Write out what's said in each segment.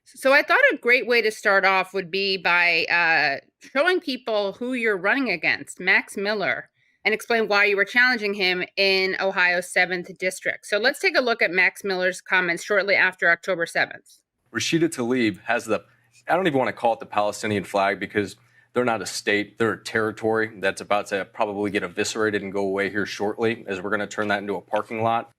So I thought a great way to start off would be by showing people who you're running against, Max Miller, and explain why you were challenging him in Ohio's 7th district. So let's take a look at Max Miller's comments shortly after October 7th. Rashida Tlaib has I don't even want to call it the Palestinian flag because they're not a state, they're a territory that's about to probably get eviscerated and go away here shortly, as we're going to turn that into a parking lot.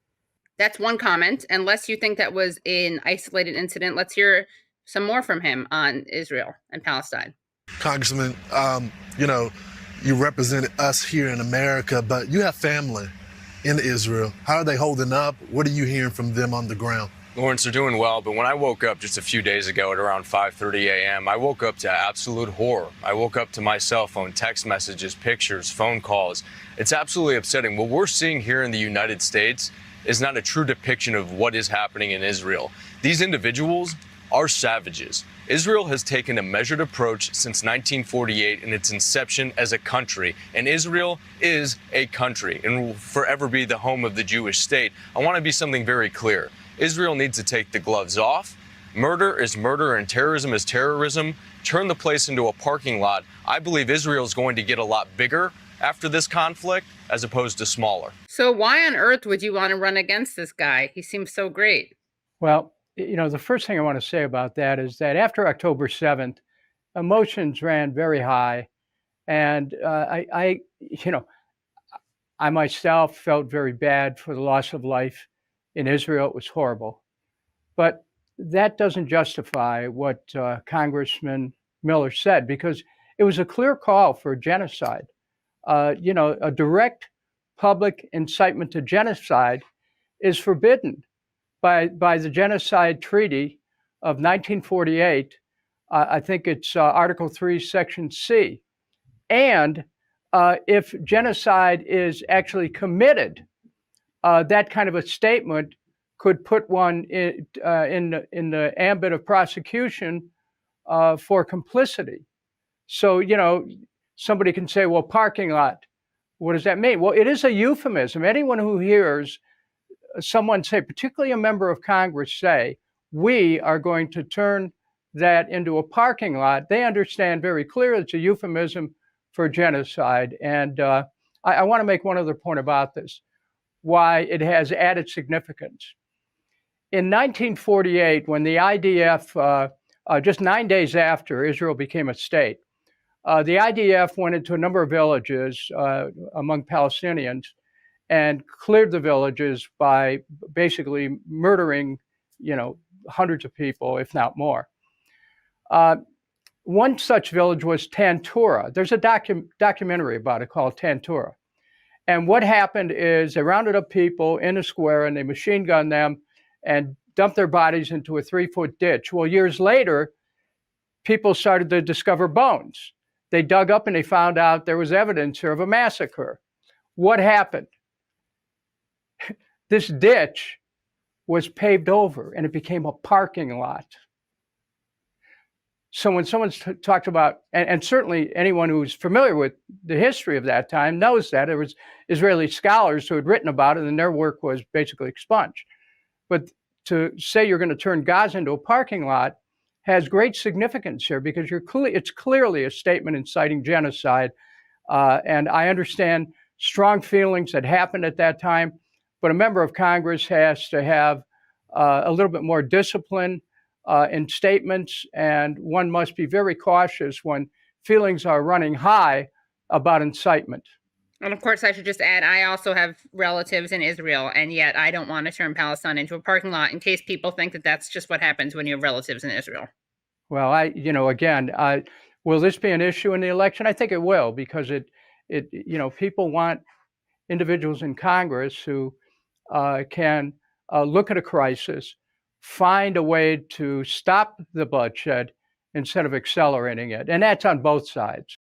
That's one comment. Unless you think that was an isolated incident, let's hear some more from him on Israel and Palestine. Congressman, you represent us here in America, but you have family in Israel. How are they holding up? What are you hearing from them on the ground? Lawrence, they're doing well, but when I woke up just a few days ago at around 5:30 a.m., I woke up to absolute horror. I woke up to my cell phone, text messages, pictures, phone calls. It's absolutely upsetting. What we're seeing here in the United States is not a true depiction of what is happening in Israel. These individuals are savages. Israel has taken a measured approach since 1948 in its inception as a country, and Israel is a country and will forever be the home of the Jewish state. I want to be something very clear. Israel needs to take the gloves off. Murder is murder and terrorism is terrorism. Turn the place into a parking lot. I believe Israel is going to get a lot bigger after this conflict as opposed to smaller. So why on earth would you want to run against this guy? He seems so great. Well, the first thing I want to say about that is that after October 7th, emotions ran very high. And I myself felt very bad for the loss of life in Israel. It was horrible. But that doesn't justify what Congressman Miller said, because it was a clear call for genocide. A direct public incitement to genocide is forbidden by the Genocide Treaty of 1948. I think it's Article 3, Section C. And if genocide is actually committed, that kind of a statement could put one in the ambit of prosecution for complicity. So, somebody can say, well, parking lot, what does that mean? Well, it is a euphemism. Anyone who hears someone say, particularly a member of Congress, say, we are going to turn that into a parking lot, they understand very clearly it's a euphemism for genocide. And I want to make one other point about this, why it has added significance. In 1948, when the IDF, just 9 days after Israel became a state, the IDF went into a number of villages among Palestinians and cleared the villages by basically murdering, hundreds of people, if not more. One such village was Tantura. There's a documentary about it called Tantura. And what happened is they rounded up people in a square and they machine gunned them and dumped their bodies into a 3-foot ditch. Well, years later, people started to discover bones. They dug up and they found out there was evidence here of a massacre. What happened? This ditch was paved over and it became a parking lot. So when someone's talked about, and certainly anyone who's familiar with the history of that time knows that there was Israeli scholars who had written about it and their work was basically expunged. But to say you're going to turn Gaza into a parking lot has great significance here because it's clearly a statement inciting genocide. And I understand strong feelings that happened at that time, but a member of Congress has to have a little bit more discipline in statements, and one must be very cautious when feelings are running high about incitement. And of course, I should just add, I also have relatives in Israel, and yet I don't want to turn Palestine into a parking lot in case people think that that's just what happens when you have relatives in Israel. Well, will this be an issue in the election? I think it will, because people want individuals in Congress who can look at a crisis, find a way to stop the bloodshed instead of accelerating it. And that's on both sides.